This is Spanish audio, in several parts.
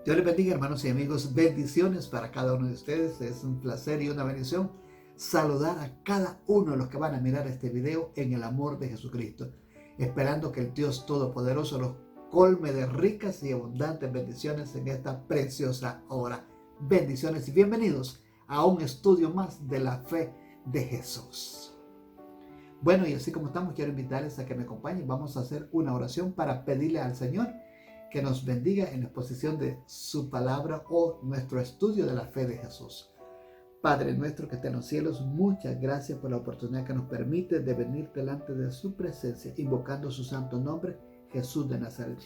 Dios les bendiga, hermanos y amigos. Bendiciones para cada uno de ustedes. Es un placer y una bendición saludar a cada uno de los que van a mirar este video en el amor de Jesucristo, esperando que el Dios Todopoderoso los colme de ricas y abundantes bendiciones en esta preciosa hora. Bendiciones y bienvenidos a un estudio más de la fe de Jesús. Bueno, y así como estamos, quiero invitarles a que me acompañen. Vamos a hacer una oración para pedirle al Señor que nos bendiga en la exposición de su palabra o nuestro estudio de la fe de Jesús. Padre nuestro que está en los cielos, muchas gracias por la oportunidad que nos permite de venir delante de su presencia, invocando su santo nombre, Jesús de Nazaret.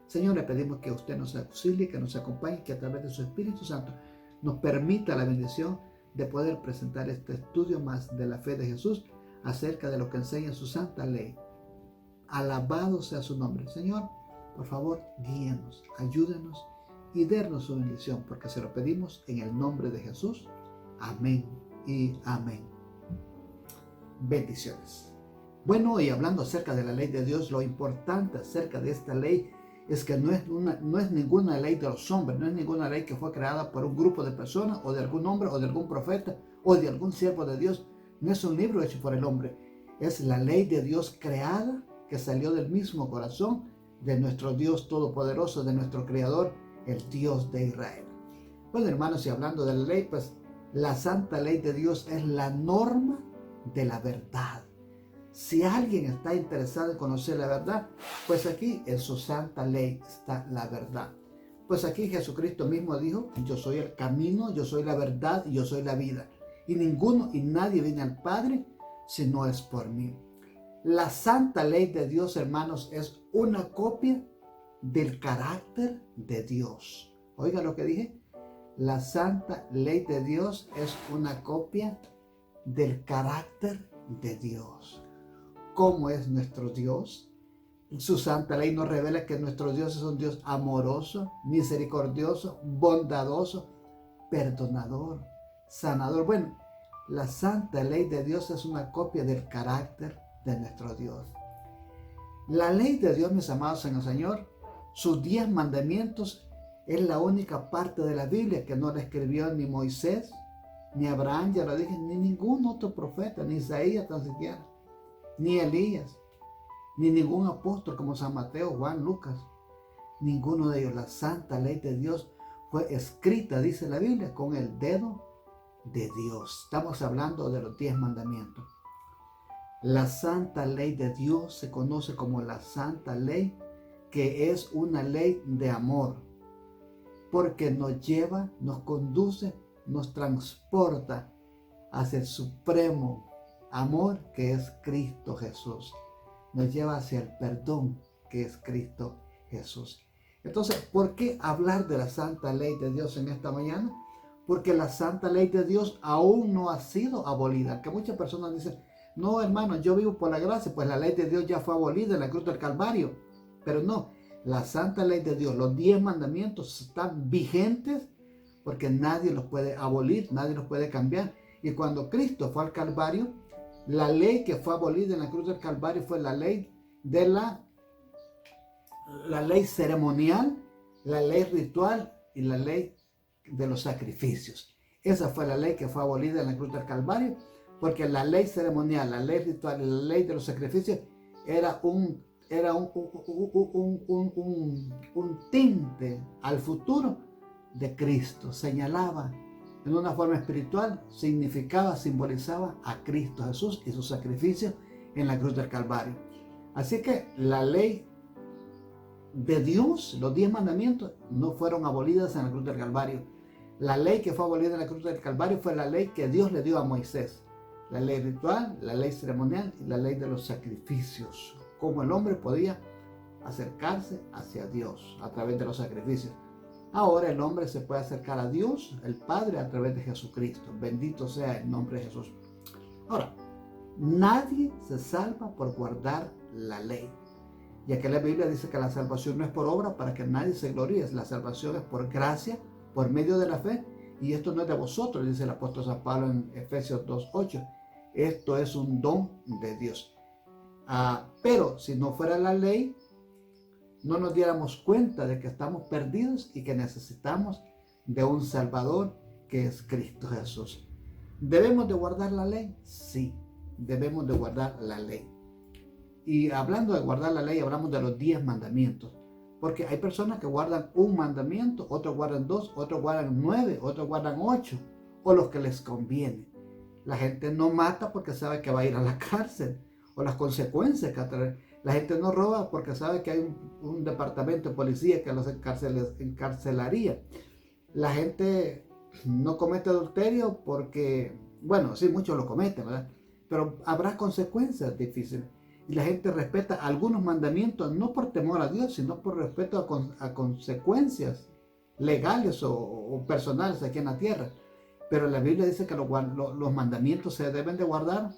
Señor, le pedimos que usted nos auxilie, que nos acompañe, que a través de su Espíritu Santo nos permita la bendición de poder presentar este estudio más de la fe de Jesús acerca de lo que enseña su santa ley. Alabado sea su nombre, Señor. Por favor, guíenos, ayúdenos y dénos su bendición, porque se lo pedimos en el nombre de Jesús. Amén y amén. Bendiciones. Bueno, y hablando acerca de la ley de Dios, lo importante acerca de esta ley es que no es ninguna ley de los hombres, no es ninguna ley que fue creada por un grupo de personas o de algún hombre o de algún profeta o de algún siervo de Dios. No es un libro hecho por el hombre, es la ley de Dios creada que salió del mismo corazón de nuestro Dios Todopoderoso, de nuestro Creador, el Dios de Israel. Bueno, hermanos, y hablando de la ley, pues la santa ley de Dios es la norma de la verdad. Si alguien está interesado en conocer la verdad, pues aquí en su santa ley está la verdad. Pues aquí Jesucristo mismo dijo: yo soy el camino, yo soy la verdad y yo soy la vida. Y ninguno y nadie viene al Padre si no es por mí. La santa ley de Dios, hermanos, es una copia del carácter de Dios. Oiga lo que dije. La santa ley de Dios es una copia del carácter de Dios. ¿Cómo es nuestro Dios? Su santa ley nos revela que nuestro Dios es un Dios amoroso, misericordioso, bondadoso, perdonador, sanador. Bueno, la santa ley de Dios es una copia del carácter de nuestro Dios. La ley de Dios, mis amados en el Señor, sus 10 mandamientos, es la única parte de la Biblia que no la escribió ni Moisés, ni Abraham, ya lo dije, ni ningún otro profeta, ni Isaías tan siquiera, ni Elías, ni ningún apóstol como San Mateo, Juan, Lucas. Ninguno de ellos. La santa ley de Dios fue escrita, dice la Biblia, con el dedo de Dios. Estamos hablando de los 10 mandamientos. La santa ley de Dios se conoce como la santa ley, que es una ley de amor, porque nos lleva, nos conduce, nos transporta hacia el supremo amor que es Cristo Jesús. Nos lleva hacia el perdón que es Cristo Jesús. Entonces, ¿por qué hablar de la santa ley de Dios en esta mañana? Porque la santa ley de Dios aún no ha sido abolida. Que muchas personas dicen: no, hermano, yo vivo por la gracia, pues la ley de Dios ya fue abolida en la cruz del Calvario. Pero no, la santa ley de Dios, los 10 mandamientos están vigentes porque nadie los puede abolir, nadie los puede cambiar. Y cuando Cristo fue al Calvario, la ley que fue abolida en la cruz del Calvario fue la ley de la ley ceremonial, la ley ritual y la ley de los sacrificios. Esa fue la ley que fue abolida en la cruz del Calvario, porque la ley ceremonial, la ley ritual y la ley de los sacrificios era un tinte al futuro de Cristo. Señalaba en una forma espiritual, significaba, simbolizaba a Cristo Jesús y su sacrificio en la cruz del Calvario. Así que la ley de Dios, los 10 mandamientos, no fueron abolidas en la cruz del Calvario. La ley que fue abolida en la cruz del Calvario fue la ley que Dios le dio a Moisés. La ley ritual, la ley ceremonial y la ley de los sacrificios. Cómo el hombre podía acercarse hacia Dios a través de los sacrificios. Ahora el hombre se puede acercar a Dios, el Padre, a través de Jesucristo. Bendito sea el nombre de Jesús. Ahora, nadie se salva por guardar la ley. Ya que la Biblia dice que la salvación no es por obra para que nadie se gloríe. La salvación es por gracia, por medio de la fe. Y esto no es de vosotros, dice el apóstol San Pablo en Efesios 2:8. Esto es un don de Dios. Pero si no fuera la ley, no nos diéramos cuenta de que estamos perdidos y que necesitamos de un Salvador que es Cristo Jesús. ¿Debemos de guardar la ley? Sí, debemos de guardar la ley. Y hablando de guardar la ley, hablamos de los 10 mandamientos. Porque hay personas que guardan un mandamiento, otros guardan 2, otros guardan 9, otros guardan 8, o los que les conviene. La gente no mata porque sabe que va a ir a la cárcel, o las consecuencias que trae. La gente no roba porque sabe que hay un departamento de policía que los encarcelaría. La gente no comete adulterio porque, bueno, sí, muchos lo cometen, ¿verdad? Pero habrá consecuencias difíciles. Y la gente respeta algunos mandamientos no por temor a Dios, sino por respeto a consecuencias legales o personales aquí en la tierra. Pero la Biblia dice que los mandamientos se deben de guardar,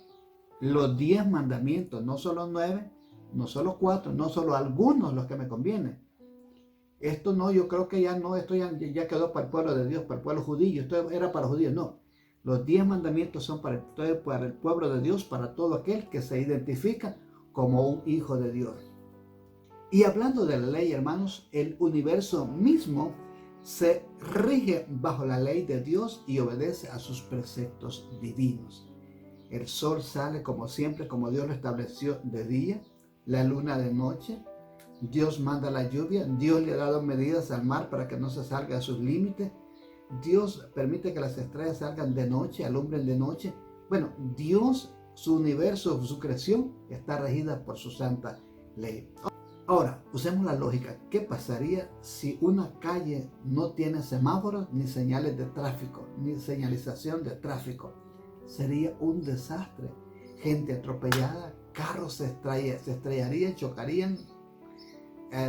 los 10 mandamientos, no solo 9, no solo 4, no solo algunos los que me convienen. Esto no, yo creo que esto ya quedó para el pueblo de Dios, para el pueblo judío, esto era para los judíos, no. Los 10 mandamientos son para el pueblo de Dios, para todo aquel que se identifica como un hijo de Dios. Y hablando de la ley, hermanos, el universo mismo se rige bajo la ley de Dios y obedece a sus preceptos divinos. El sol sale como siempre, como Dios lo estableció de día, la luna de noche. Dios manda la lluvia, Dios le ha dado medidas al mar para que no se salga de sus límites. Dios permite que las estrellas salgan de noche, alumbren de noche. Bueno, Dios, su universo, su creación está regida por su santa ley. Ahora, usemos la lógica. ¿Qué pasaría si una calle no tiene semáforos ni señales de tráfico, ni señalización de tráfico? Sería un desastre. Gente atropellada, carros se estrellarían, chocarían.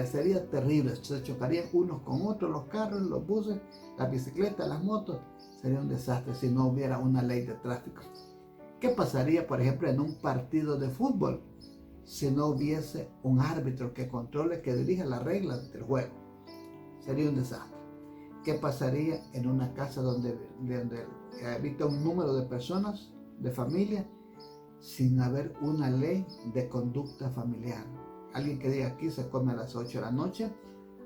Sería terrible. Se chocarían unos con otros, los carros, los buses, las bicicletas, las motos. Sería un desastre si no hubiera una ley de tráfico. ¿Qué pasaría, por ejemplo, en un partido de fútbol si no hubiese un árbitro que controle, que dirija las reglas del juego? Sería un desastre. ¿Qué pasaría en una casa donde habita un número de personas, de familia, sin haber una ley de conducta familiar? Alguien que diga, aquí se come a las 8 de la noche,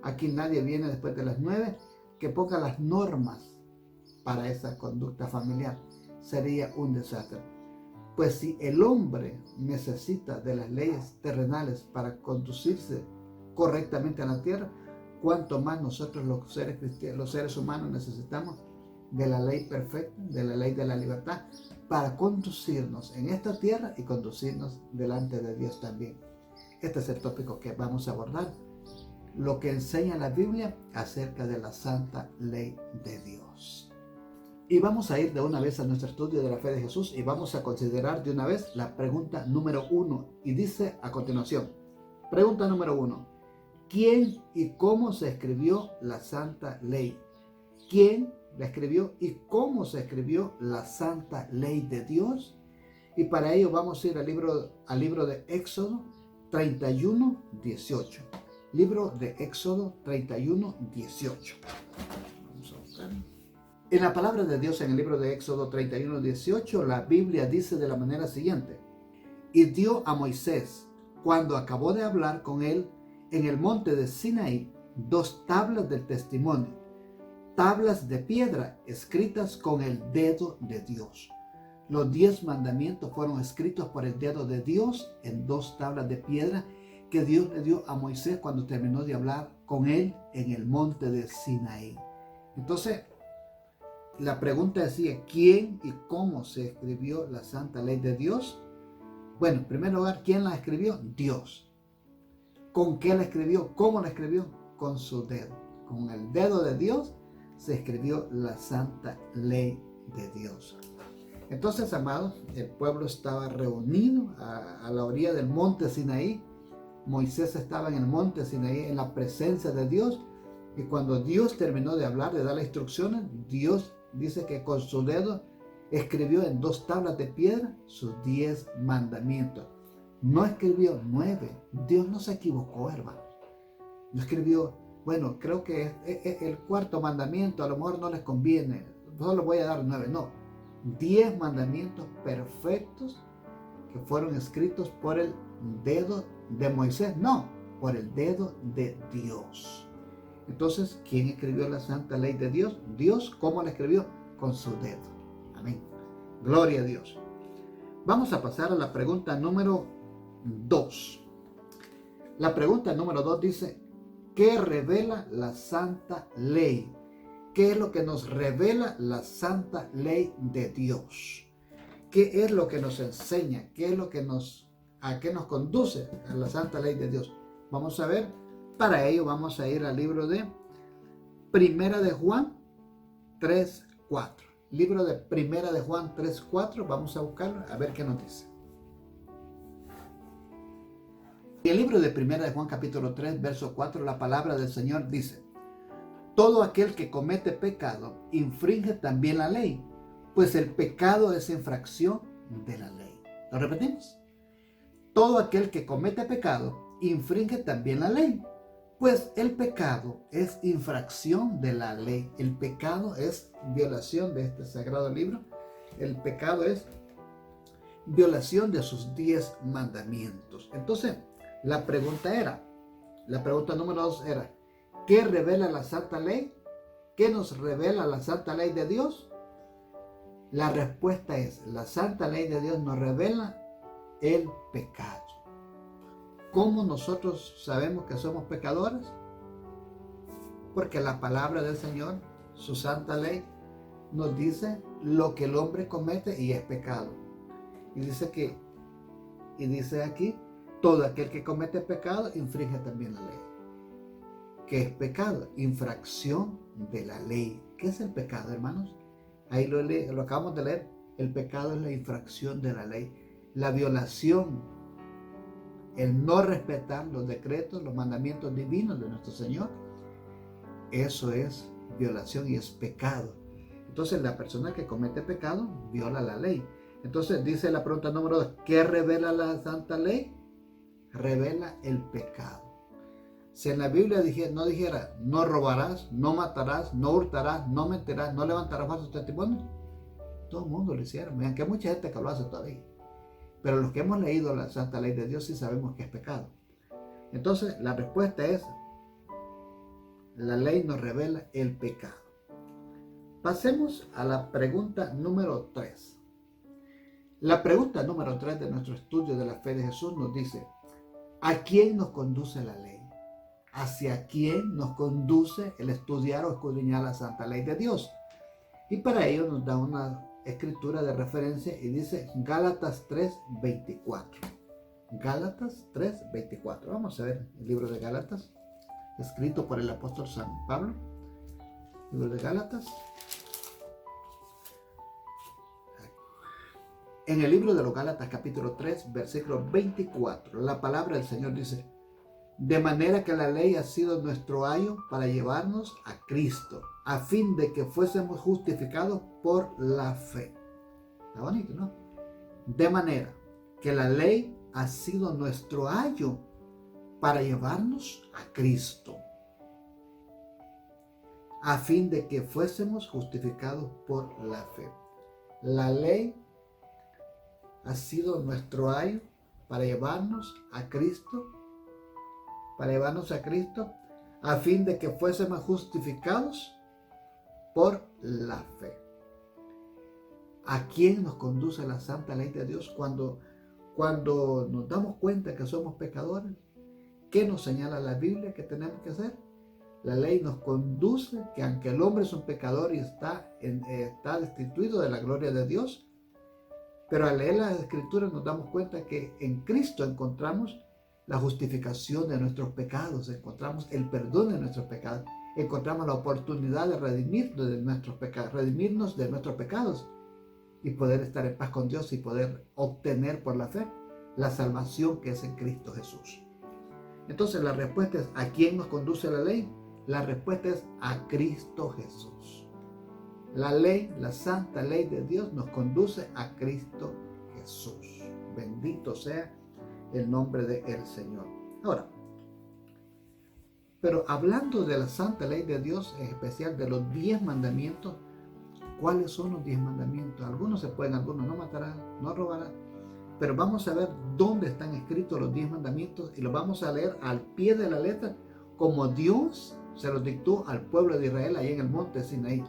aquí nadie viene después de las 9, que ponga las normas para esa conducta familiar. Sería un desastre. Pues si el hombre necesita de las leyes terrenales para conducirse correctamente en la tierra, cuanto más nosotros los seres humanos necesitamos de la ley perfecta, de la ley de la libertad, para conducirnos en esta tierra y conducirnos delante de Dios también. Este es el tópico que vamos a abordar, lo que enseña la Biblia acerca de la santa ley de Dios. Y vamos a ir de una vez a nuestro estudio de la fe de Jesús y vamos a considerar de una vez la pregunta número 1. Y dice a continuación, pregunta número 1. ¿Quién y cómo se escribió la santa ley? ¿Quién la escribió y cómo se escribió la santa ley de Dios? Y para ello vamos a ir al libro de Éxodo 31, 18. Libro de Éxodo 31, 18. Vamos a buscar. En la palabra de Dios, en el libro de Éxodo 31, 18, la Biblia dice de la manera siguiente: y dio a Moisés, cuando acabó de hablar con él en el monte de Sinaí, 2 tablas del testimonio, tablas de piedra escritas con el dedo de Dios. Los 10 mandamientos fueron escritos por el dedo de Dios en 2 tablas de piedra que Dios le dio a Moisés cuando terminó de hablar con él en el monte de Sinaí. Entonces, la pregunta decía, ¿quién y cómo se escribió la santa ley de Dios? Bueno, en primer lugar, ¿quién la escribió? Dios. ¿Con qué la escribió? ¿Cómo la escribió? Con su dedo. Con el dedo de Dios se escribió la santa ley de Dios. Entonces, amados, el pueblo estaba reunido a la orilla del monte Sinaí. Moisés estaba en el monte Sinaí en la presencia de Dios. Y cuando Dios terminó de hablar, de dar las instrucciones, Dios dice que con su dedo escribió en 2 tablas de piedra sus 10 mandamientos. No escribió 9. Dios no se equivocó, hermano. No escribió, bueno, creo que el 4º mandamiento a lo mejor no les conviene, solo voy a dar 9. No, 10 mandamientos perfectos que fueron escritos por el dedo de Moisés. No, por el dedo de Dios. Entonces, ¿quién escribió la santa ley de Dios? Dios, ¿cómo la escribió? Con su dedo. Amén. Gloria a Dios. Vamos a pasar a la pregunta número 2. La pregunta número 2 dice, ¿qué revela la santa ley? ¿Qué es lo que nos revela la santa ley de Dios? ¿Qué es lo que nos enseña? ¿Qué es lo que a qué nos conduce a la santa ley de Dios? Vamos a ver. Para ello vamos a ir al libro de Primera de Juan 3:4. Libro de Primera de Juan 3:4. Vamos a buscarlo a ver qué nos dice. En el libro de Primera de Juan capítulo 3, verso 4, la palabra del Señor dice: todo aquel que comete pecado infringe también la ley, pues el pecado es infracción de la ley. ¿Lo repetimos? Todo aquel que comete pecado infringe también la ley, pues el pecado es infracción de la ley. El pecado es violación de este sagrado libro. El pecado es violación de sus 10 mandamientos. Entonces, la pregunta número 2 era, ¿qué revela la santa ley? ¿Qué nos revela la santa ley de Dios? La respuesta es, la santa ley de Dios nos revela el pecado. ¿Cómo nosotros sabemos que somos pecadores? Porque la palabra del Señor, su santa ley, nos dice lo que el hombre comete y es pecado. Y dice aquí, todo aquel que comete pecado infringe también la ley. ¿Qué es pecado? Infracción de la ley. ¿Qué es el pecado, hermanos? Ahí lo acabamos de leer. El pecado es la infracción de la ley. La violación, el no respetar los decretos, los mandamientos divinos de nuestro Señor. Eso es violación y es pecado. Entonces la persona que comete pecado viola la ley. Entonces dice la pregunta número 2, ¿qué revela la santa ley? Revela el pecado. Si en la Biblia no dijera, no robarás, no matarás, no hurtarás, no mentirás, no levantarás falsos testimonios, todo el mundo lo hiciera. Vean que hay mucha gente que lo hace todavía. Pero los que hemos leído la santa ley de Dios sí sabemos que es pecado. Entonces la respuesta es, la ley nos revela el pecado. Pasemos a la pregunta número 3. La pregunta número 3 de nuestro estudio de la fe de Jesús nos dice, ¿a quién nos conduce la ley? ¿Hacia quién nos conduce el estudiar o escudriñar la santa ley de Dios? Y para ello nos da una escritura de referencia y dice Gálatas 3:24. Gálatas 3:24. Vamos a ver el libro de Gálatas, escrito por el apóstol San Pablo. Libro de Gálatas. En el libro de los Gálatas capítulo 3, versículo 24, la palabra del Señor dice, de manera que la ley ha sido nuestro ayo para llevarnos a Cristo, a fin de que fuésemos justificados por la fe. Está bonito, ¿no? De manera que la ley ha sido nuestro ayo para llevarnos a Cristo, a fin de que fuésemos justificados por la fe. La ley ha sido nuestro ayo para llevarnos a Cristo, a fin de que fuésemos justificados por la fe. ¿A quién nos conduce la santa ley de Dios cuando nos damos cuenta que somos pecadores? ¿Qué nos señala la Biblia que tenemos que hacer? La ley nos conduce que aunque el hombre es un pecador y está destituido de la gloria de Dios, pero al leer las Escrituras nos damos cuenta que en Cristo encontramos la justificación de nuestros pecados, encontramos el perdón de nuestros pecados, encontramos la oportunidad de redimirnos de nuestros pecados y poder estar en paz con Dios y poder obtener por la fe la salvación que es en Cristo Jesús. Entonces la respuesta es, ¿a quién nos conduce la ley? La respuesta es a Cristo Jesús. La ley, la santa ley de Dios nos conduce a Cristo Jesús. Bendito sea el nombre del Señor. Ahora, pero hablando de la santa ley de Dios, en especial de los 10 mandamientos, ¿cuáles son los 10 mandamientos? Algunos no matarás, no robarás, pero vamos a ver dónde están escritos los 10 mandamientos y los vamos a leer al pie de la letra como Dios se los dictó al pueblo de Israel ahí en el monte Sinaí.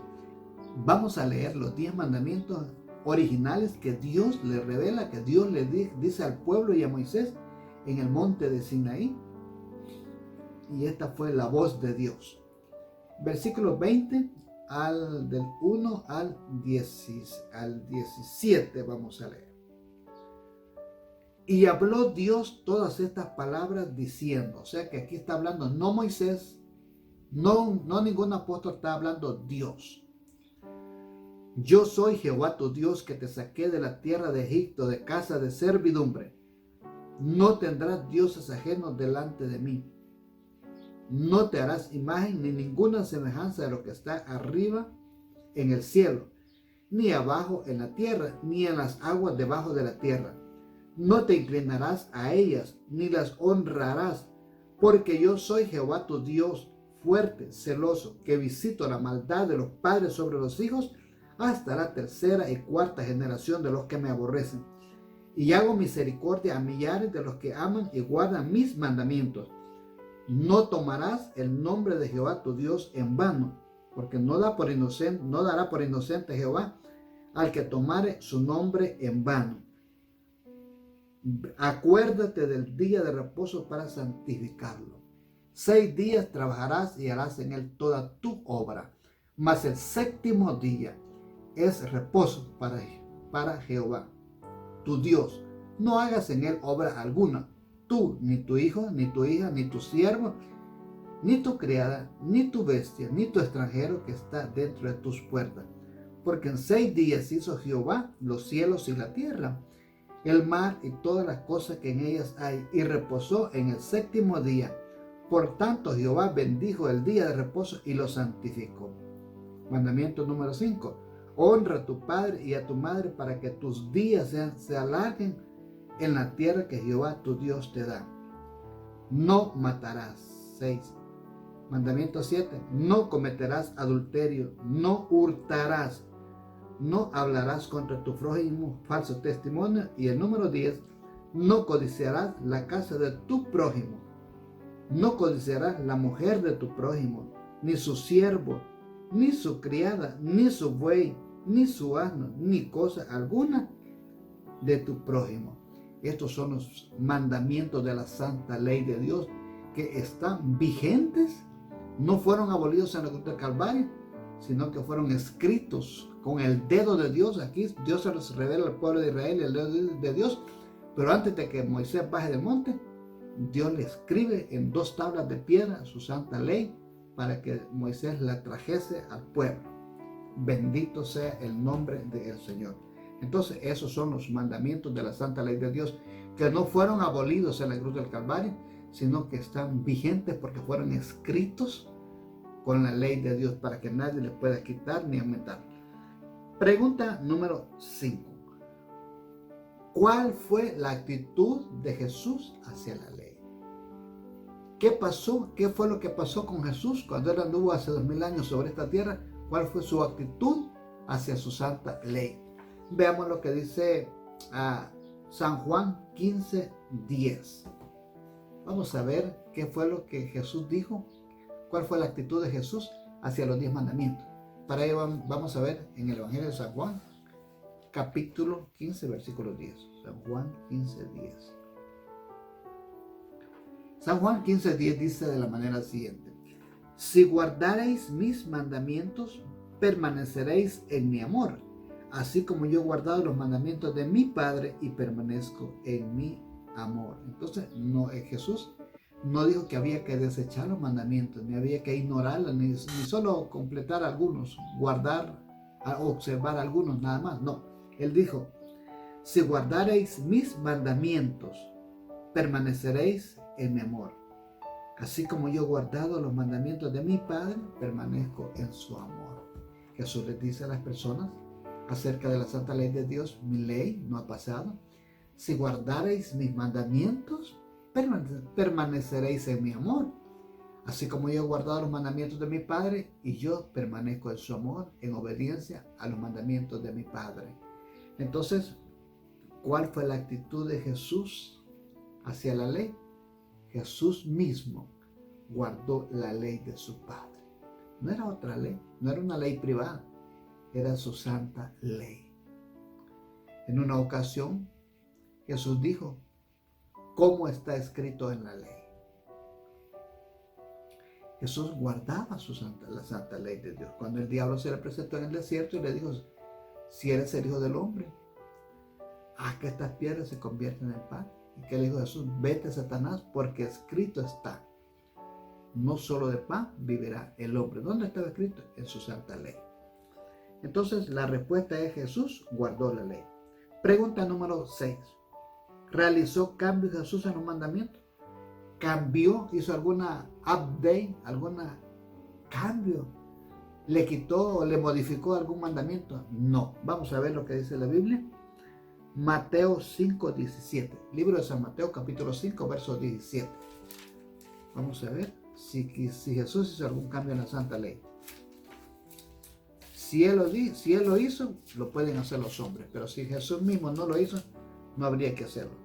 Vamos a leer los 10 mandamientos originales que Dios le revela, que Dios le dice al pueblo y a Moisés en el monte de Sinaí. Y esta fue la voz de Dios. Versículo 20 del 1 al 17 vamos a leer. Y habló Dios todas estas palabras diciendo, o sea que aquí está hablando no Moisés, no ningún apóstol, está hablando Dios. Yo soy Jehová tu Dios que te saqué de la tierra de Egipto, de casa de servidumbre. No tendrás dioses ajenos delante de mí. No te harás imagen ni ninguna semejanza de lo que está arriba en el cielo, ni abajo en la tierra, ni en las aguas debajo de la tierra. No te inclinarás a ellas, ni las honrarás, porque yo soy Jehová tu Dios, fuerte, celoso, que visito la maldad de los padres sobre los hijos, hasta la tercera y cuarta generación de los que me aborrecen. Y hago misericordia a millares de los que aman y guardan mis mandamientos. No tomarás el nombre de Jehová tu Dios en vano, porque no dará por inocente Jehová al que tomare su nombre en vano. Acuérdate del día de reposo para santificarlo. 6 días trabajarás y harás en él toda tu obra, mas el séptimo día es reposo para Jehová, tu Dios. No hagas en él obra alguna, tú, ni tu hijo, ni tu hija, ni tu siervo, ni tu criada, ni tu bestia, ni tu extranjero que está dentro de tus puertas. Porque en 6 días hizo Jehová los cielos y la tierra, el mar y todas las cosas que en ellas hay, y reposó en el séptimo día. Por tanto, Jehová bendijo el día de reposo y lo santificó. Mandamiento número 5. Honra a tu padre y a tu madre para que tus días se alarguen en la tierra que Jehová tu Dios te da. No matarás. 6. Mandamiento 7. No cometerás adulterio, no hurtarás, no hablarás contra tu prójimo falso testimonio. Y el número 10. No codiciarás la casa de tu prójimo. No codiciarás la mujer de tu prójimo, ni su siervo, ni su criada, ni su buey, ni su asno, ni cosa alguna de tu prójimo. Estos son los mandamientos de la santa ley de Dios que están vigentes. No fueron abolidos en la cruz del Calvario, sino que fueron escritos con el dedo de Dios. Aquí Dios se los revela al pueblo de Israel, el dedo de Dios. Pero antes de que Moisés baje del monte, Dios le escribe en 2 tablas de piedra su santa ley para que Moisés la trajese al pueblo. Bendito sea el nombre del Señor. Entonces esos son los mandamientos de la santa ley de Dios, que no fueron abolidos en la cruz del Calvario, sino que están vigentes porque fueron escritos con la ley de Dios para que nadie les pueda quitar ni aumentar. Pregunta número 5. ¿Cuál fue la actitud de Jesús hacia la ley? ¿Qué pasó? ¿Qué fue lo que pasó con Jesús cuando él anduvo hace 2000 años sobre esta tierra? ¿Cuál fue su actitud hacia su santa ley? Veamos lo que dice San Juan 15:10. Vamos a ver qué fue lo que Jesús dijo. ¿Cuál fue la actitud de Jesús hacia los 10 mandamientos? Para ello vamos a ver en el Evangelio de San Juan, capítulo 15, versículo 10. San Juan 15:10. San Juan 15:10 dice de la manera siguiente: si guardareis mis mandamientos, permaneceréis en mi amor, así como yo he guardado los mandamientos de mi Padre y permanezco en mi amor. Entonces, Jesús no dijo que había que desechar los mandamientos, ni había que ignorarlos, ni solo completar algunos, guardar, observar algunos nada más. No, Él dijo: si guardareis mis mandamientos, permaneceréis en mi amor. Así como yo he guardado los mandamientos de mi Padre, permanezco en su amor. Jesús les dice a las personas acerca de la santa ley de Dios: mi ley no ha pasado. Si guardareis mis mandamientos, permaneceréis en mi amor. Así como yo he guardado los mandamientos de mi Padre, y yo permanezco en su amor, en obediencia a los mandamientos de mi Padre. Entonces, ¿Cuál fue la actitud de Jesús hacia la ley? Jesús mismo guardó la ley de su Padre. No era otra ley, no era una ley privada, era su santa ley. En una ocasión, Jesús dijo, ¿cómo está escrito en la ley? Jesús guardaba la santa ley de Dios. Cuando el diablo se le presentó en el desierto y le dijo, si eres el Hijo del Hombre, haz que estas piedras se conviertan en pan. ¿Y qué le dijo Jesús? Vete, Satanás, porque escrito está, no solo de pan vivirá el hombre. ¿Dónde estaba escrito? En su santa ley. Entonces la respuesta es Jesús guardó la ley. Pregunta número 6. ¿Realizó cambios Jesús en los mandamientos? ¿Cambió? ¿Hizo alguna update? ¿Alguna cambio? ¿Le quitó o le modificó algún mandamiento? No. Vamos a ver lo que dice la Biblia. Mateo 5:17. Libro de San Mateo, capítulo 5, verso 17. Vamos a ver si Jesús hizo algún cambio en la santa ley. Si él lo hizo, lo pueden hacer los hombres. Pero si Jesús mismo no lo hizo, no habría que hacerlo.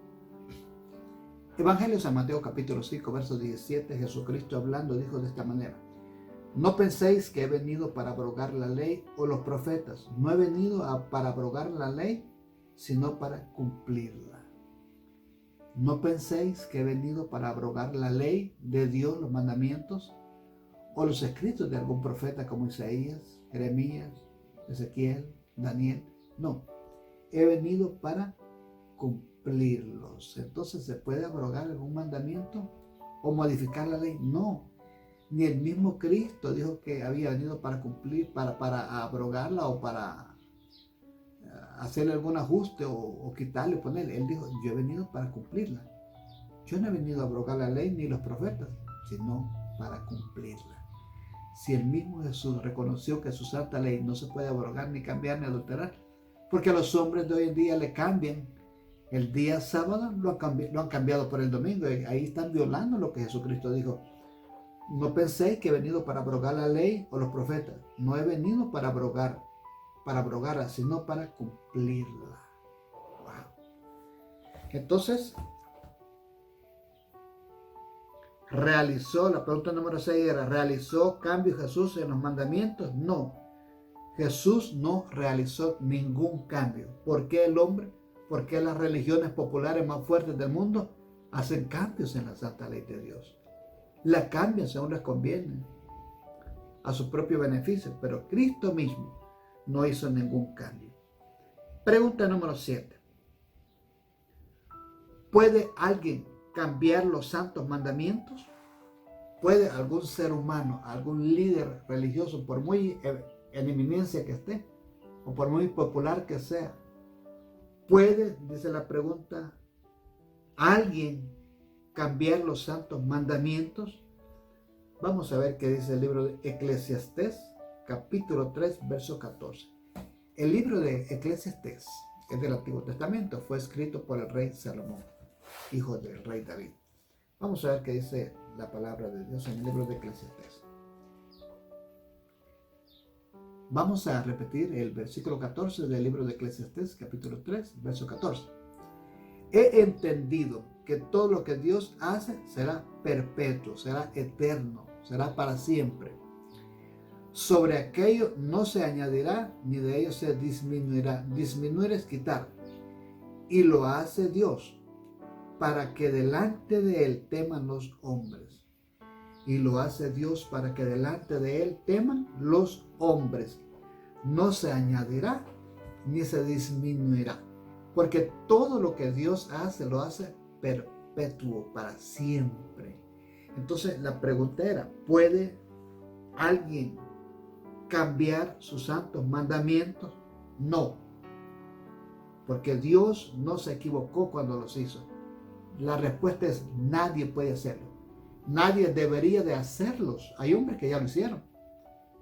Evangelio de San Mateo, capítulo 5, verso 17. Jesucristo hablando dijo de esta manera. No penséis que he venido para abrogar la ley o los profetas. No he venido para abrogar la ley, sino para cumplirla. No penséis que he venido para abrogar la ley de Dios, los mandamientos, o los escritos de algún profeta como Isaías, Jeremías, Ezequiel, Daniel. No, he venido para cumplirlos. Entonces, ¿se puede abrogar algún mandamiento o modificar la ley? No. Ni el mismo Cristo dijo que había venido para cumplir, para abrogarla o para hacerle algún ajuste o quitarle o ponerle. Él dijo, yo he venido para cumplirla. Yo no he venido a abrogar la ley ni los profetas, sino para cumplirla. Si el mismo Jesús reconoció que su santa ley no se puede abrogar, ni cambiar, ni adulterar, porque a los hombres de hoy en día le cambian el día sábado, lo han cambiado por el domingo, y ahí están violando lo que Jesucristo dijo. No penséis que he venido para abrogar la ley o los profetas. No he venido para abrogarla, sino para cumplirla. Wow. Entonces, la pregunta número 6 era, ¿realizó cambios Jesús en los mandamientos? No, Jesús no realizó ningún cambio. ¿Por qué el hombre? ¿Por qué las religiones populares más fuertes del mundo hacen cambios en la santa ley de Dios? La cambian según les conviene, a su propio beneficio, pero Cristo mismo no hizo ningún cambio. Pregunta número 7. ¿Puede alguien cambiar los santos mandamientos? ¿Puede algún ser humano, algún líder religioso, por muy en eminencia que esté, o por muy popular que sea, puede, dice la pregunta, alguien cambiar los santos mandamientos? Vamos a ver qué dice el libro de Eclesiastés, capítulo 3, verso 14. El libro de Eclesiastés es del Antiguo Testamento, fue escrito por el rey Salomón, hijo del rey David. Vamos a ver qué dice la palabra de Dios en el libro de Eclesiastés. Vamos a repetir el versículo 14 del libro de Eclesiastés, capítulo 3, verso 14. He entendido que todo lo que Dios hace será perpetuo, será eterno, será para siempre. Sobre aquello no se añadirá, ni de ello se disminuirá. Disminuir es quitar. Y lo hace Dios, para que delante de Él teman los hombres. Y lo hace Dios para que delante de Él teman los hombres. No se añadirá, ni se disminuirá. Porque todo lo que Dios hace, lo hace perpetuo, para siempre. Entonces la pregunta era, ¿puede alguien cambiar sus santos mandamientos? No, porque Dios no se equivocó cuando los hizo. La respuesta es, nadie puede hacerlo. Nadie debería de hacerlos. Hay hombres que ya lo hicieron,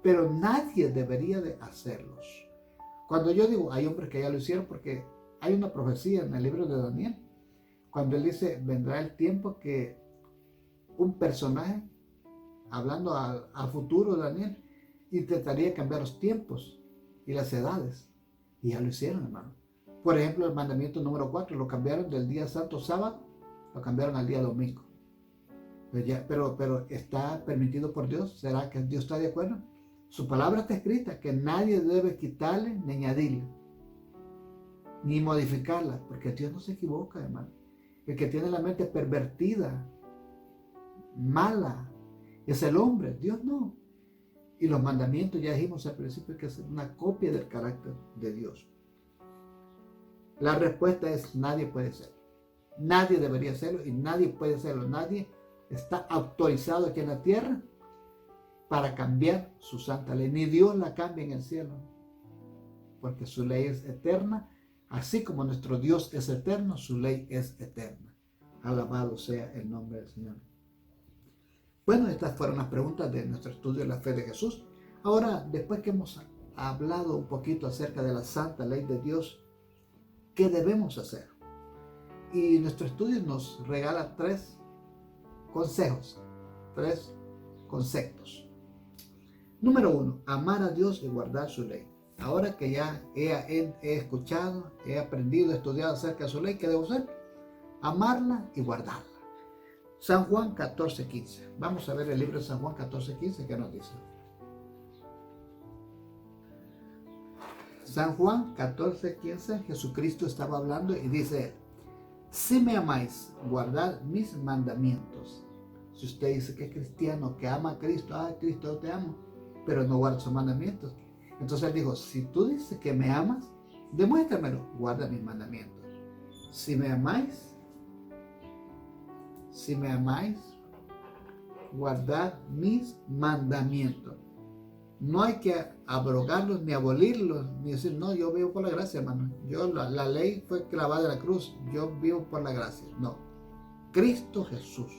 pero nadie debería de hacerlos. Cuando yo digo hay hombres que ya lo hicieron, porque hay una profecía en el libro de Daniel, cuando él dice, vendrá el tiempo que un personaje, hablando a futuro de Daniel, intentaría cambiar los tiempos y las edades. Y ya lo hicieron, hermano. Por ejemplo, el mandamiento número 4 lo cambiaron del día santo sábado, lo cambiaron al día domingo. Pero ¿está permitido por Dios? ¿Será que Dios está de acuerdo? Su palabra está escrita, que nadie debe quitarle ni añadirle, ni modificarla, porque Dios no se equivoca, hermano. El que tiene la mente pervertida, mala, es el hombre, Dios no. Y los mandamientos, ya dijimos al principio, que es una copia del carácter de Dios. La respuesta es: nadie puede hacerlo. Nadie debería hacerlo y nadie puede hacerlo. Nadie está autorizado aquí en la tierra para cambiar su santa ley. Ni Dios la cambia en el cielo, porque su ley es eterna. Así como nuestro Dios es eterno, su ley es eterna. Alabado sea el nombre del Señor. Bueno, estas fueron las preguntas de nuestro estudio de la fe de Jesús. Ahora, después que hemos hablado un poquito acerca de la santa ley de Dios, ¿qué debemos hacer? Y nuestro estudio nos regala 3 consejos, 3 conceptos. Número 1, amar a Dios y guardar su ley. Ahora que ya he escuchado, he aprendido, he estudiado acerca de su ley, ¿qué debo hacer? Amarla y guardarla. San Juan 14:15. Vamos a ver el libro de San Juan 14:15, ¿qué nos dice? San Juan 14:15, Jesucristo estaba hablando y dice: si me amáis, guardad mis mandamientos. Si usted dice que es cristiano, que ama a Cristo, Cristo, yo te amo, pero no guarda sus mandamientos. Entonces él dijo: si tú dices que me amas, demuéstramelo, guarda mis mandamientos. Si me amáis, guardad mis mandamientos. No hay que abrogarlos ni abolirlos, ni decir: no, yo vivo por la gracia, hermano. La ley fue clavada en la cruz, yo vivo por la gracia. No. Cristo Jesús,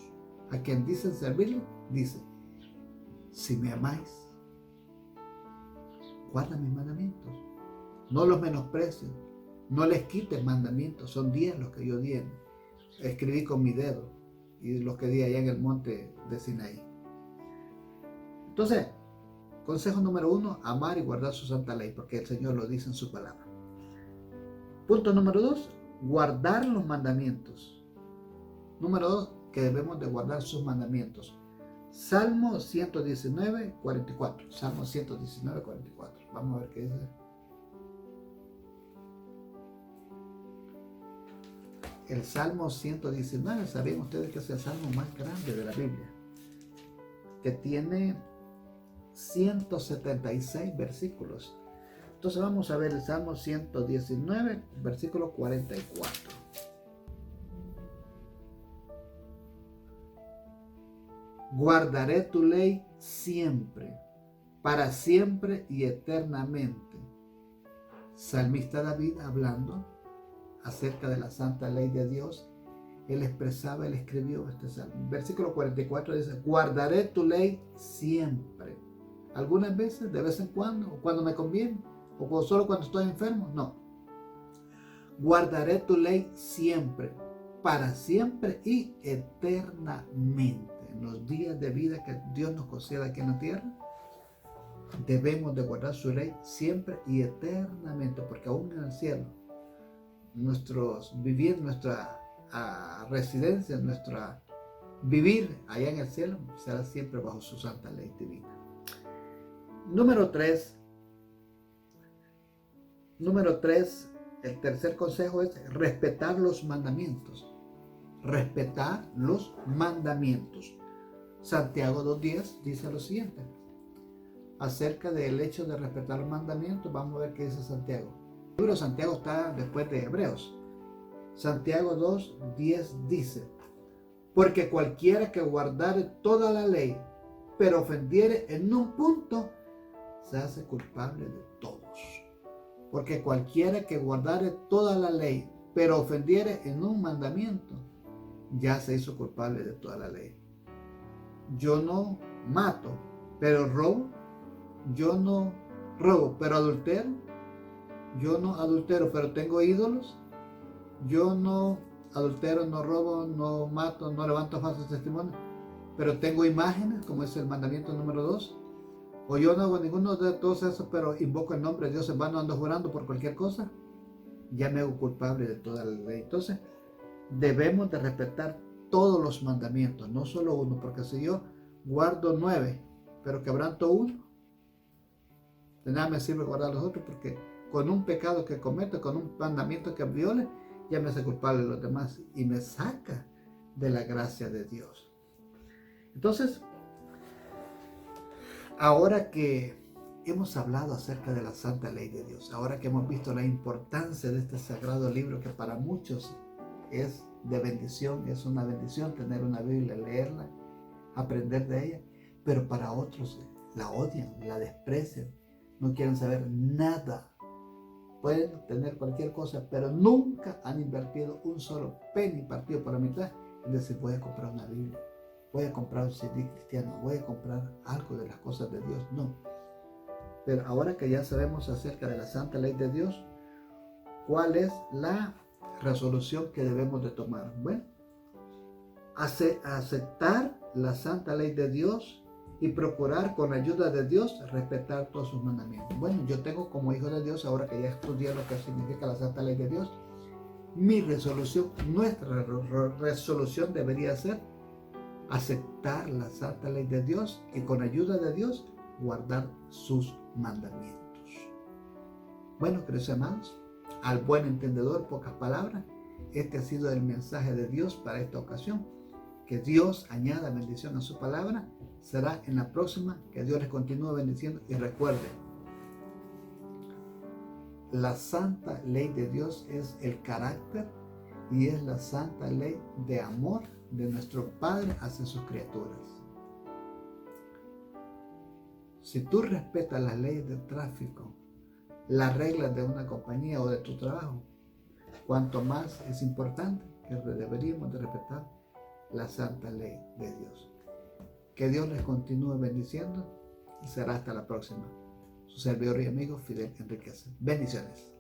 a quien dicen servirle, dice: si me amáis, guarda mis mandamientos. No los menosprecies, no les quites mandamientos. Son 10 los que yo di, escribí con mi dedo, y los que di allá en el monte de Sinaí. Entonces, consejo número 1, amar y guardar su santa ley, porque el Señor lo dice en su palabra. Punto número 2, guardar los mandamientos. Número 2, que debemos de guardar sus mandamientos. Salmo 119, 44. Salmo 119, 44. Vamos a ver qué dice. El Salmo 119, ¿saben ustedes que es el salmo más grande de la Biblia? Que tiene 176 versículos. Entonces vamos a ver el Salmo 119, versículo 44. Guardaré tu ley siempre, para siempre y eternamente. Salmista David, hablando acerca de la santa ley de Dios, él escribió este salmo. Versículo 44 dice: guardaré tu ley siempre. Algunas veces, de vez en cuando, o cuando me conviene, o solo cuando estoy enfermo. No. Guardaré tu ley siempre, para siempre y eternamente. En los días de vida que Dios nos conceda aquí en la tierra, debemos de guardar su ley siempre y eternamente, porque aún en el cielo, nuestra residencia, vivir allá en el cielo, será siempre bajo su santa ley divina. Número 3, el tercer consejo es respetar los mandamientos. Respetar los mandamientos. Santiago 2:10 dice lo siguiente acerca del hecho de respetar los mandamientos. Vamos a ver qué dice Santiago. El libro de Santiago está después de Hebreos. Santiago 2:10 dice: porque cualquiera que guardare toda la ley, pero ofendiere en un punto, se hace culpable de todos. Porque cualquiera que guardare toda la ley, pero ofendiere en un mandamiento, ya se hizo culpable de toda la ley. Yo no mato, pero robo. Yo no robo, pero adultero. Yo no adultero, pero tengo ídolos. Yo no adultero, no robo, no mato, no levanto falsos testimonios, pero tengo imágenes, como es el mandamiento número 2. O yo no hago ninguno de todos esos, pero invoco el nombre de Dios en vano, ando jurando por cualquier cosa. ya me hago culpable de toda la ley. Entonces, debemos de respetar todos los mandamientos, no solo uno, porque si yo guardo 9, pero quebranto uno, de nada me sirve guardar los otros, porque con un pecado que cometo, con un mandamiento que viole, ya me hace culpable de los demás y me saca de la gracia de Dios. Entonces, ahora que hemos hablado acerca de la santa ley de Dios, ahora que hemos visto la importancia de este sagrado libro que para muchos es de bendición, es una bendición tener una Biblia, leerla, aprender de ella, pero para otros la odian, la desprecian, no quieren saber nada. Pueden tener cualquier cosa, pero nunca han invertido un solo penny partido por la mitad en decir, voy a comprar una Biblia, voy a comprar un CD cristiano, voy a comprar algo de las cosas de Dios. No. Pero ahora que ya sabemos acerca de la santa ley de Dios, ¿cuál es la resolución que debemos de tomar? Bueno, aceptar la santa ley de Dios y procurar con la ayuda de Dios respetar todos sus mandamientos. Bueno, yo tengo como hijo de Dios, ahora que ya estudié lo que significa la santa ley de Dios, mi resolución, nuestra resolución debería ser aceptar la santa ley de Dios y con ayuda de Dios guardar sus mandamientos. Bueno, queridos hermanos, al buen entendedor, pocas palabras, este ha sido el mensaje de Dios para esta ocasión. Que Dios añada bendición a su palabra. Será en la próxima. Que Dios les continúe bendiciendo. Y recuerden, la santa ley de Dios es el carácter y es la santa ley de amor de nuestro Padre hacia sus criaturas. Si tú respetas las leyes del tráfico, las reglas de una compañía o de tu trabajo, cuanto más es importante que deberíamos de respetar la santa ley de Dios. Que Dios les continúe bendiciendo y será hasta la próxima. Su servidor y amigo Fidel Enríquez. Bendiciones.